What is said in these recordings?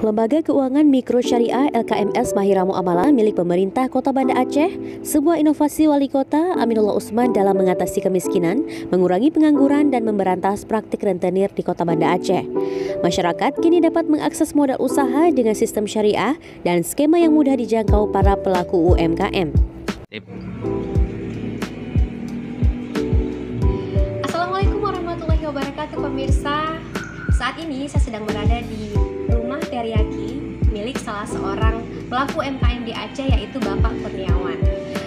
Lembaga Keuangan Mikro Syariah LKMS Mahira Muamalah milik pemerintah Kota Banda Aceh, sebuah inovasi Wali Kota Aminullah Usman dalam mengatasi kemiskinan, mengurangi pengangguran dan memberantas praktik rentenir di Kota Banda Aceh. Masyarakat kini dapat mengakses modal usaha dengan sistem syariah dan skema yang mudah dijangkau para pelaku UMKM. Assalamualaikum warahmatullahi wabarakatuh pemirsa. Saat ini saya sedang berada di rumah teriyaki milik salah seorang pelaku UMKM di Aceh, yaitu Bapak Kurniawan.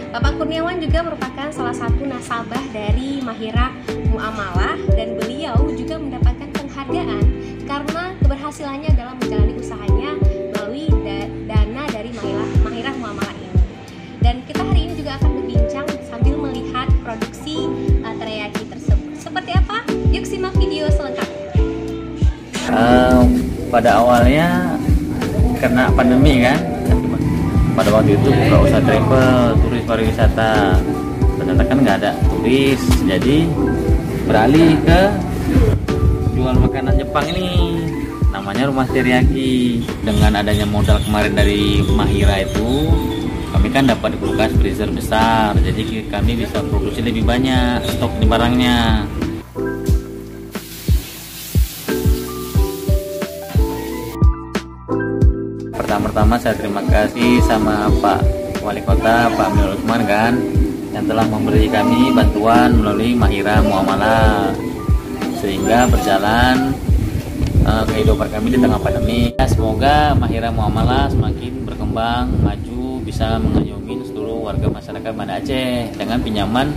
Bapak Kurniawan juga merupakan salah satu nasabah dari Mahira Muamalah dan beliau juga mendapatkan penghargaan karena keberhasilannya dalam menjalani usahanya melalui dana dari Mahira Muamalah ini. Dan kita hari ini juga akan berbincang sambil melihat produksi teriyaki tersebut. Seperti apa? Yuk simak video selengkapnya. Pada awalnya kena pandemi kan, pada waktu itu buka usaha travel, turis pariwisata, ternyata kan nggak ada turis, jadi beralih ke jual makanan Jepang ini, namanya Rumah Teriyaki. Dengan adanya modal kemarin dari Mahira itu, kami kan dapat kulkas freezer besar, jadi kami bisa produksi lebih banyak stok di barangnya. Pertama-tama saya terima kasih sama Pak Wali Kota, Pak Aminullah Usman kan, yang telah memberi kami bantuan melalui Mahira Muamalah sehingga berjalan kehidupan kami di tengah pandemi. Semoga Mahira Muamalah semakin berkembang, maju, bisa mengayomi seluruh warga masyarakat Banda Aceh dengan pinjaman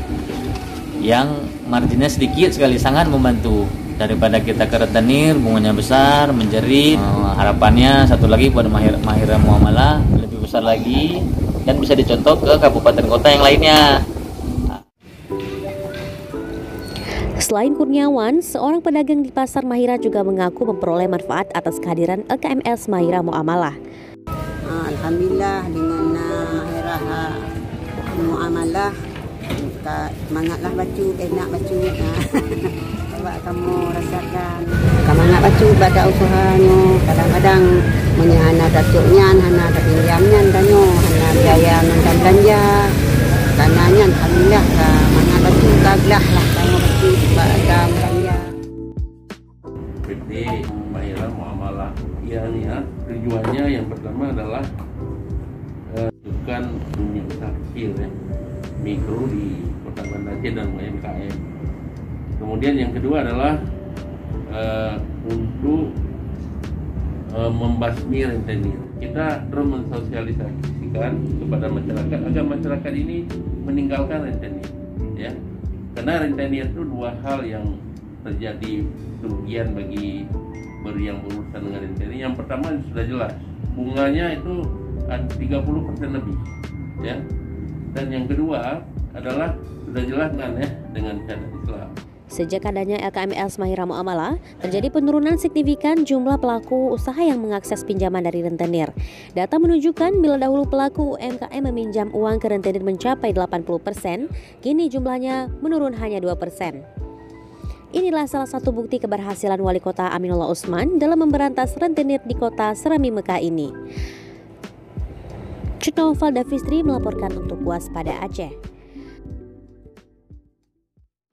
yang marginnya sedikit sekali, sangat membantu. Daripada kita ke rentenir, bunganya besar, menjerit. Harapannya satu lagi pada Mahira Muamalah lebih besar lagi dan bisa dicontoh ke kabupaten kota yang lainnya. Selain Kurniawan, seorang pedagang di pasar Mahira juga mengaku memperoleh manfaat atas kehadiran LKMS Mahira Muamalah. Alhamdulillah dengan Mahira Muamalah, semangatlah baca, enak baca. Kamu rasakan semangat baca pada usahanya. Kadang-kadang menyana datuknya, hana pinjamnya danyo, hana biaya dan belanja. Karenanya alhamdulillah semangat baca kaglah lah kamu baca pada belanja. PT Mahira Muamalah ya, tujuannya yang pertama adalah bukan dunia usaha kecil ya, mikro di Kota Banda Aceh dan UMKM. Kemudian yang kedua adalah untuk membasmi rentenir. Kita terus mensosialisasikan kepada masyarakat agar masyarakat ini meninggalkan rentenir, ya. Karena rentenir itu dua hal yang terjadi kerugian bagi yang berurusan dengan rentenir. Yang pertama sudah jelas, bunganya itu 30% lebih, ya. Dan yang kedua adalah sudah jelas kan ya, dengan syariat Islam. Sejak adanya LKMS Mahira Muamalah, terjadi penurunan signifikan jumlah pelaku usaha yang mengakses pinjaman dari rentenir. Data menunjukkan bila dahulu pelaku UMKM meminjam uang ke rentenir mencapai 80%, kini jumlahnya menurun hanya 2%. Inilah salah satu bukti keberhasilan Wali Kota Aminullah Usman dalam memberantas rentenir di kota Serami Mekah ini. Cutnaufal Davistri melaporkan untuk Waspada Aceh.